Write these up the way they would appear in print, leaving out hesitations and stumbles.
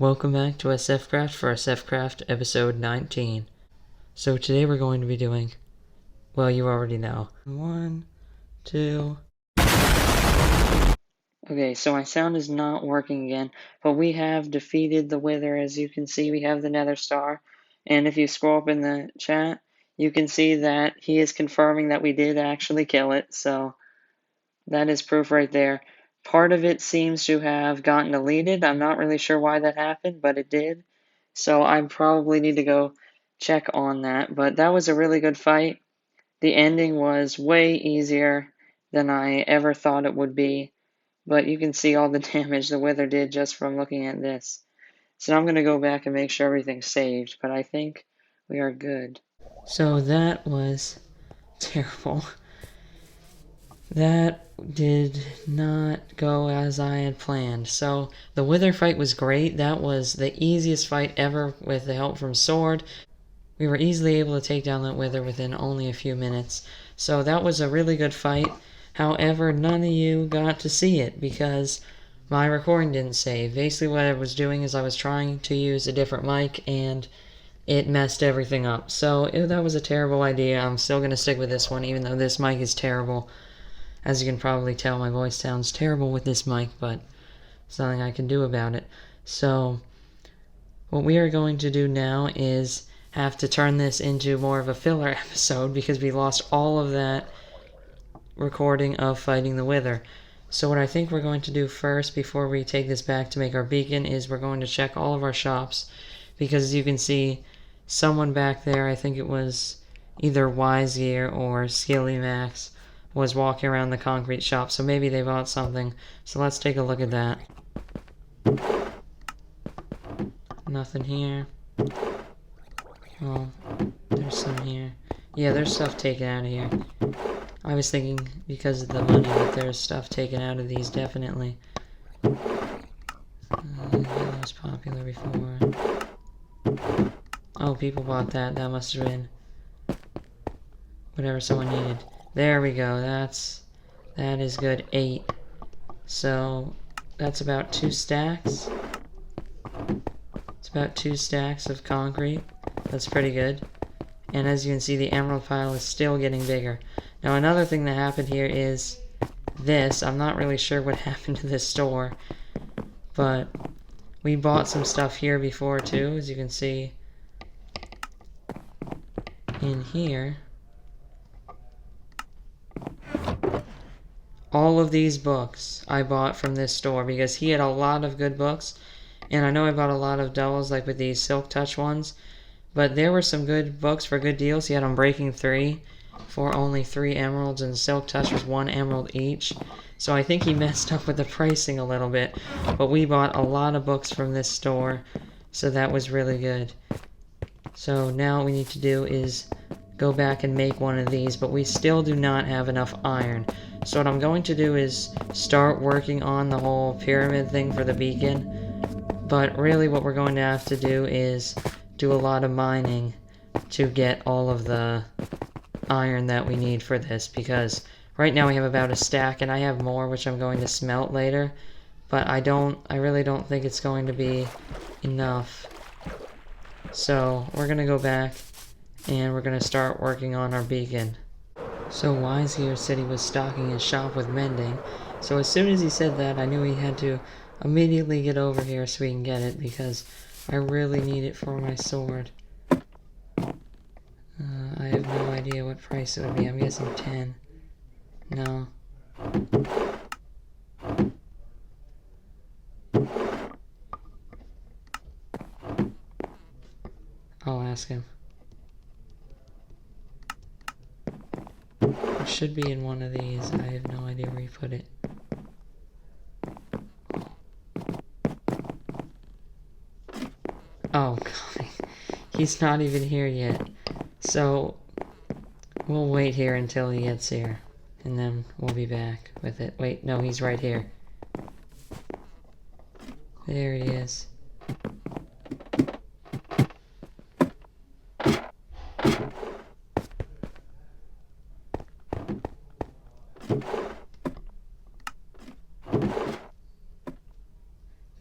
Welcome back to SFcraft for SFcraft episode 19. So today we're going to be doing, well, you already know. 1, 2. Okay, so my sound is not working again, but we have defeated the Wither. As you can see, we have the Nether Star. And if you scroll up in the chat, you can see that he is confirming that we did actually kill it. So that is proof right there. Part of it seems to have gotten deleted. I'm not really sure why that happened, but it did. So I probably need to go check on that. But that was a really good fight. The ending was way easier than I ever thought it would be. But you can see all the damage the Wither did just from looking at this. So now I'm going to go back and make sure everything's saved. But I think we are good. So that was terrible. That did not go as I had planned. So the Wither fight was great. That was the easiest fight ever with the help from Sword. We were easily able to take down that Wither within only a few minutes. So that was a really good fight. However, none of you got to see it because my recording didn't save. Basically what I was doing is I was trying to use a different mic and it messed everything up. So that was a terrible idea. I'm still going to stick with this one even though this mic is terrible. As you can probably tell, my voice sounds terrible with this mic, but there's nothing I can do about it. So, what we are going to do now is have to turn this into more of a filler episode because we lost all of that recording of fighting the Wither. So what I think we're going to do first before we take this back to make our beacon is we're going to check all of our shops because as you can see, someone back there, I think it was either Wisegear or Skilly Max, was walking around the concrete shop, so maybe they bought something. So let's take a look at that. Nothing here. Oh, there's some here. Yeah, there's stuff taken out of here. I was thinking because of the money that there's stuff taken out of these, definitely. That was popular before. Oh, people bought that. That must have been whatever someone needed. There we go. That is good. 8. So that's about 2 stacks. It's about 2 stacks of concrete. That's pretty good. And as you can see, the emerald pile is still getting bigger. Now another thing that happened here is this. I'm not really sure what happened to this store, but we bought some stuff here before too, as you can see in here. All of these books I bought from this store because he had a lot of good books. And I know I bought a lot of doubles like with these Silk Touch ones. But there were some good books for good deals. He had Unbreaking 3 for only 3 emeralds and Silk Touch was 1 emerald each. So I think he messed up with the pricing a little bit. But we bought a lot of books from this store. So that was really good. So now what we need to do is go back and make one of these. But we still do not have enough iron. So what I'm going to do is start working on the whole pyramid thing for the beacon. But really what we're going to have to do is do a lot of mining to get all of the iron that we need for this. Because right now we have about a stack and I have more which I'm going to smelt later. But I really don't think it's going to be enough. So we're going to go back and we're going to start working on our beacon. So Wisegear said he was stocking his shop with mending, so as soon as he said that, I knew he had to immediately get over here so we can get it, because I really need it for my sword. I have no idea what price it would be. I'm guessing 10. No. I'll ask him. It should be in one of these. I have no idea where he put it. Oh, God. He's not even here yet. So, we'll wait here until he gets here. And then we'll be back with it. Wait, no, he's right here. There he is.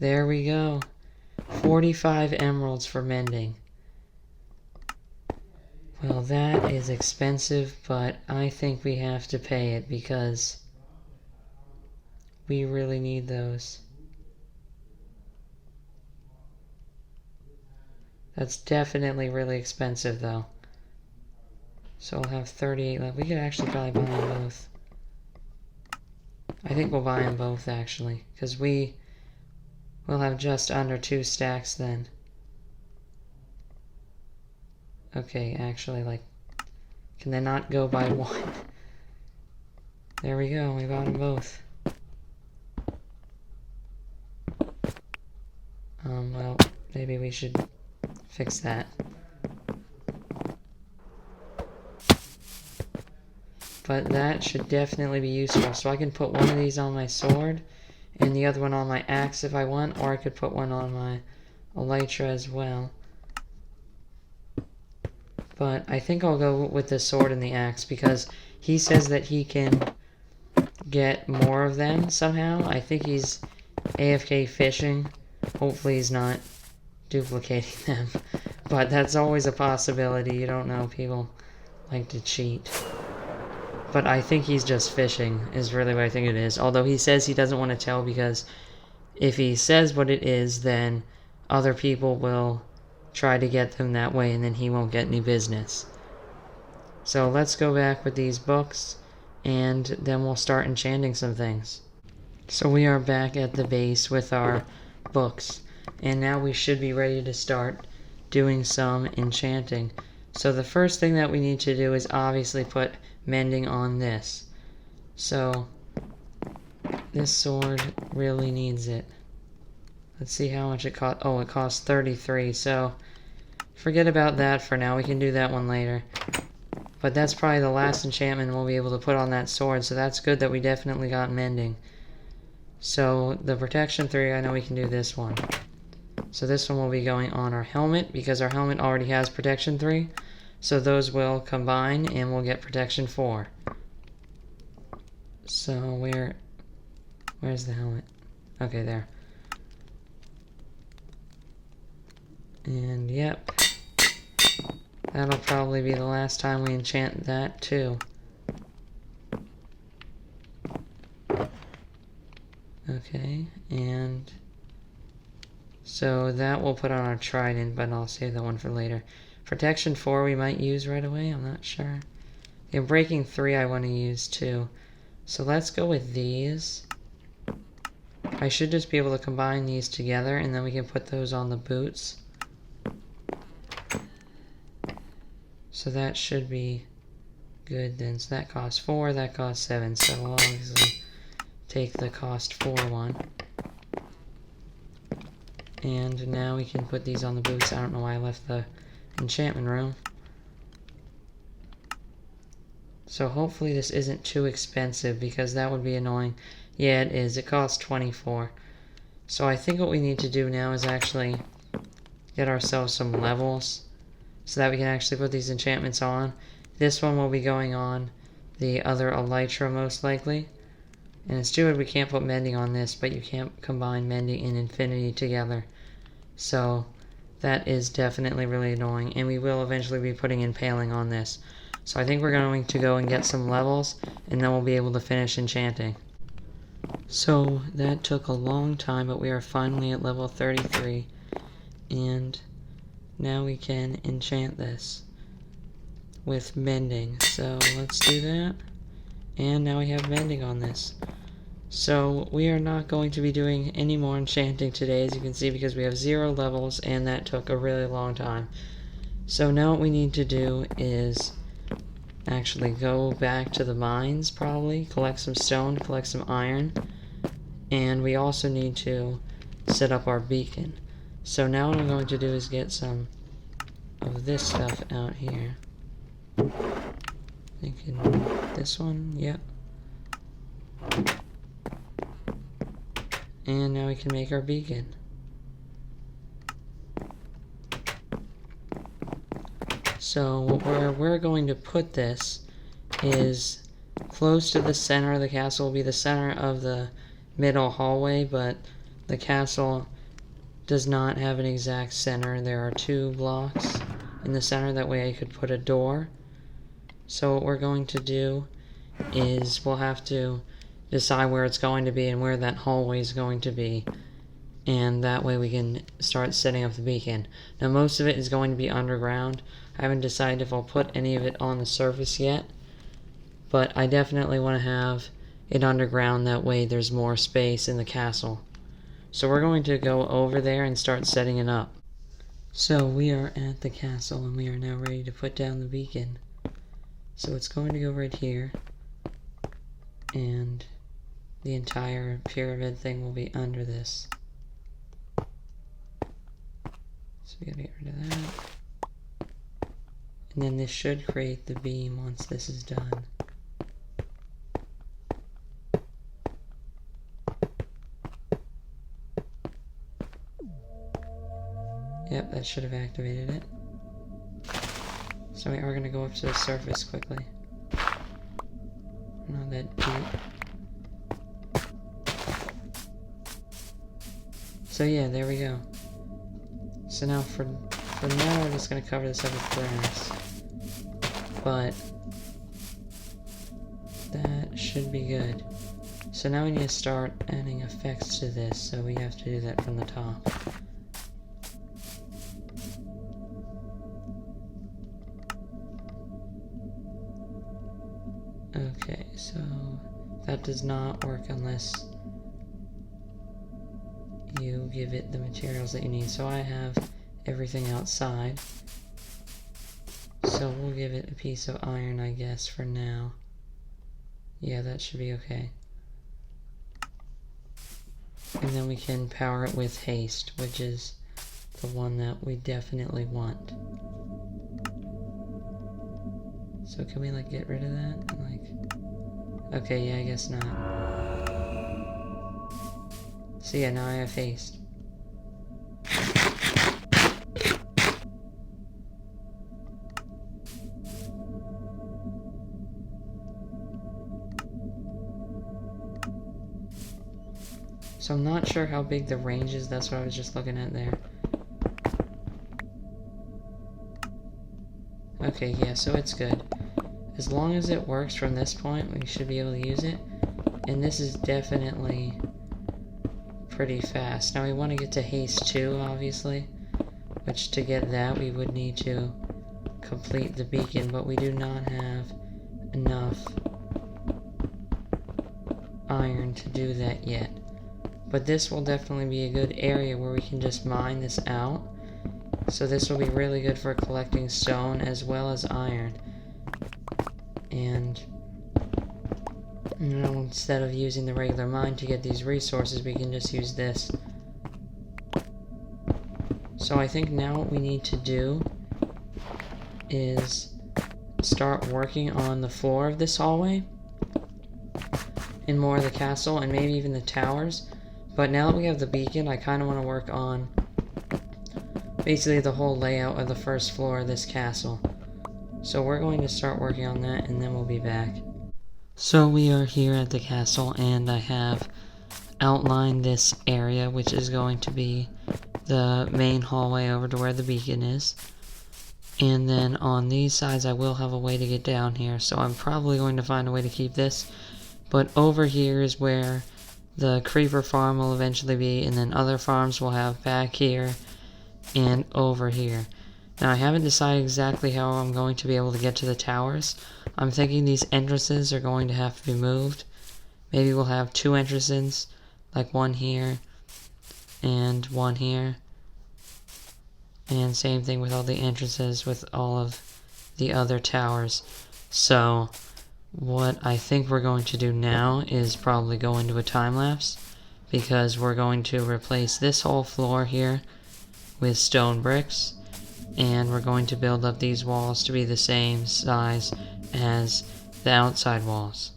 There we go. 45 emeralds for mending. Well, that is expensive, but I think we have to pay it because we really need those. That's definitely really expensive, though. So we'll have 38 left. We could actually probably buy them both. I think we'll buy them both, actually, because we'll have just under 2 stacks then. Okay, actually, like, can they not go by 1? There we go, we bought them both. Well, maybe we should fix that. But that should definitely be useful. So I can put one of these on my sword and the other one on my axe if I want, or I could put one on my elytra as well. But I think I'll go with the sword and the axe because he says that he can get more of them somehow. I think he's AFK fishing. Hopefully he's not duplicating them. But that's always a possibility. You don't know. People like to cheat. But I think he's just fishing, is really what I think it is. Although he says he doesn't want to tell because if he says what it is, then other people will try to get them that way and then he won't get any business. So let's go back with these books and then we'll start enchanting some things. So we are back at the base with our books. And now we should be ready to start doing some enchanting. So the first thing that we need to do is obviously put mending on this. So this sword really needs it. Let's see how much it cost. Oh, it costs 33, so forget about that for now. We can do that one later. But that's probably the last enchantment we'll be able to put on that sword, so that's good that we definitely got mending. So the protection 3, I know we can do this one. So this one will be going on our helmet because our helmet already has protection 3. So those will combine and we'll get protection 4. So where's the helmet? Okay, there. And yep. That'll probably be the last time we enchant that too. Okay, and so that we'll put on our trident, but I'll save that one for later. Protection 4 we might use right away, I'm not sure. Yeah, breaking 3 I want to use too. So let's go with these. I should just be able to combine these together and then we can put those on the boots. So that should be good then. So that costs 4, that costs 7. So we'll obviously take the cost 4 one. And now we can put these on the boots. I don't know why I left the enchantment room. So hopefully this isn't too expensive because that would be annoying. Yeah, it is. It costs 24. So I think what we need to do now is actually get ourselves some levels so that we can actually put these enchantments on. This one will be going on the other elytra most likely. And it's too bad we can't put mending on this, but you can't combine mending and infinity together. So that is definitely really annoying, and we will eventually be putting impaling on this. So I think we're going to go and get some levels, and then we'll be able to finish enchanting. So that took a long time, but we are finally at level 33, and now we can enchant this with mending. So let's do that, and now we have mending on this. So we are not going to be doing any more enchanting today, as you can see, because we have 0 levels and that took a really long time. So now what we need to do is actually go back to the mines, probably, collect some stone, collect some iron, and we also need to set up our beacon. So now what I'm going to do is get some of this stuff out here. Thinking this one, yep. And now we can make our beacon. So where we're going to put this is close to the center of the castle. Will be the center of the middle hallway, but the castle does not have an exact center. There are 2 blocks in the center, that way I could put a door. So what we're going to do is we'll have to decide where it's going to be and where that hallway is going to be, and that way we can start setting up the beacon. Now most of it is going to be underground. I haven't decided if I'll put any of it on the surface yet, but I definitely want to have it underground, that way there's more space in the castle. So we're going to go over there and start setting it up. So we are at the castle and we are now ready to put down the beacon. So it's going to go right here, and the entire pyramid thing will be under this. So we gotta get rid of that. And then this should create the beam once this is done. Yep, that should have activated it. So we are going to go up to the surface quickly. Not that deep. So yeah, there we go. So now for now we're just going to cover this up with grass. But that should be good. So now we need to start adding effects to this, so we have to do that from the top. Okay, so that does not work unless you give it the materials that you need. So I have everything outside. So we'll give it a piece of iron, I guess, for now. Yeah, that should be okay. And then we can power it with haste, which is the one that we definitely want. So can we like get rid of that? Like, okay, yeah, I guess not. So yeah, now I have haste. So I'm not sure how big the range is, that's what I was just looking at there. Okay, yeah, so it's good. As long as it works from this point, we should be able to use it. And this is definitely pretty fast. Now we want to get to haste 2, obviously. Which to get that, we would need to complete the beacon, but we do not have enough iron to do that yet. But this will definitely be a good area where we can just mine this out. So this will be really good for collecting stone as well as iron. And, you know, instead of using the regular mine to get these resources, we can just use this. So I think now what we need to do is start working on the floor of this hallway and more of the castle and maybe even the towers. But now that we have the beacon, I kind of want to work on basically the whole layout of the first floor of this castle. So we're going to start working on that and then we'll be back. So we are here at the castle and I have outlined this area, which is going to be the main hallway over to where the beacon is. And then on these sides I will have a way to get down here, so I'm probably going to find a way to keep this. But over here is where the creeper farm will eventually be, and then other farms will have back here and over here. Now I haven't decided exactly how I'm going to be able to get to the towers. I'm thinking these entrances are going to have to be moved. Maybe we'll have 2 entrances, like one here and one here. And same thing with all the entrances with all of the other towers. So what I think we're going to do now is probably go into a time lapse, because we're going to replace this whole floor here with stone bricks, and we're going to build up these walls to be the same size as the outside walls.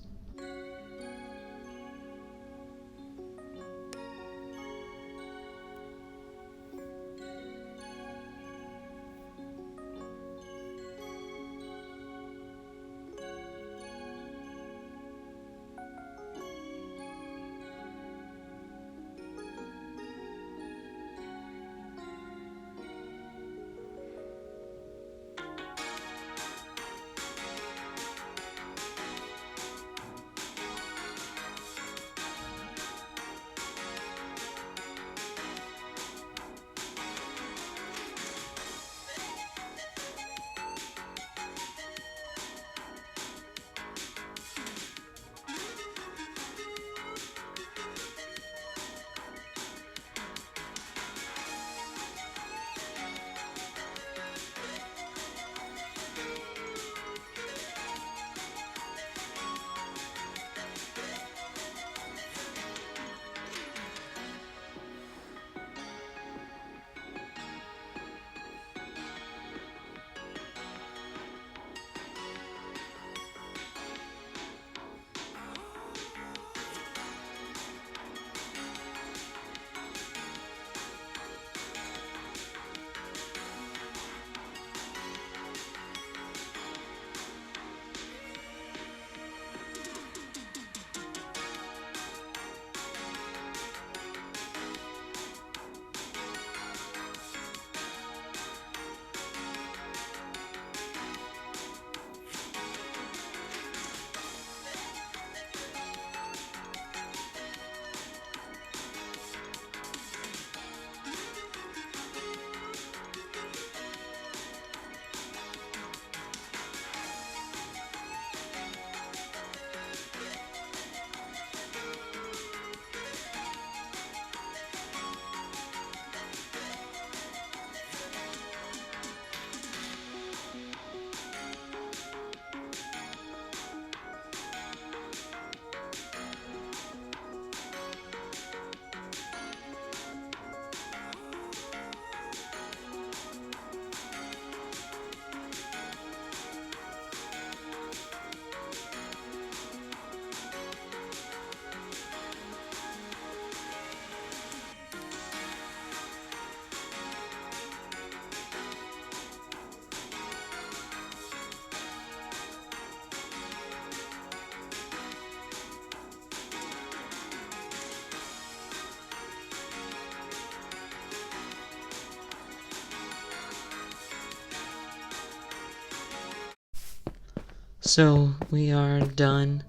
So we are done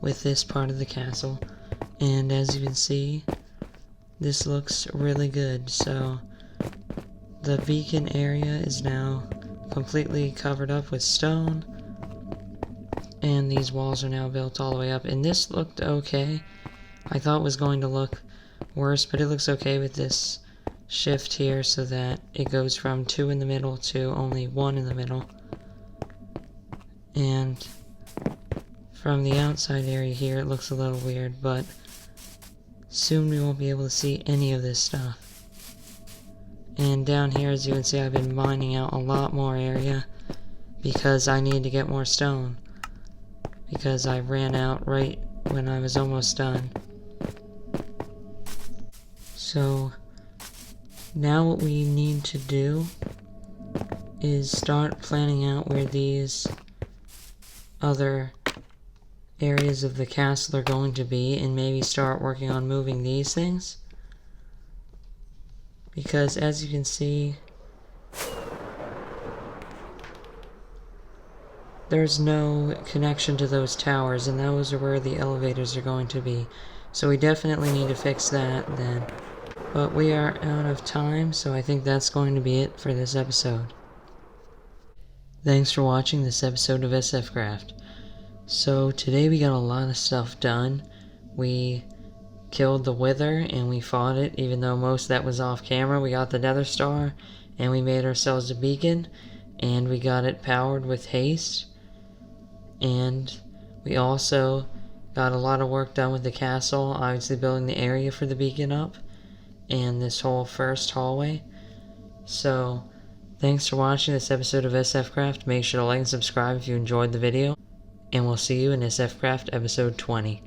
with this part of the castle, and as you can see, this looks really good. So the beacon area is now completely covered up with stone, and these walls are now built all the way up, and this looked okay. I thought it was going to look worse, but it looks okay with this shift here so that it goes from 2 in the middle to only 1 in the middle. And from the outside area here, it looks a little weird, but soon we won't be able to see any of this stuff. And down here, as you can see, I've been mining out a lot more area because I need to get more stone, because I ran out right when I was almost done. So now what we need to do is start planning out where these other areas of the castle are going to be, and maybe start working on moving these things. Because as you can see, there's no connection to those towers, and those are where the elevators are going to be. So we definitely need to fix that then. But we are out of time, so I think that's going to be it for this episode. Thanks for watching this episode of SF Craft. So today we got a lot of stuff done. We killed the Wither and we fought it, even though most of that was off camera. We got the Nether Star and we made ourselves a beacon, and we got it powered with haste. And we also got a lot of work done with the castle, obviously building the area for the beacon up and this whole first hallway. So thanks for watching this episode of SF Craft. Make sure to like and subscribe if you enjoyed the video, and we'll see you in SF Craft episode 20.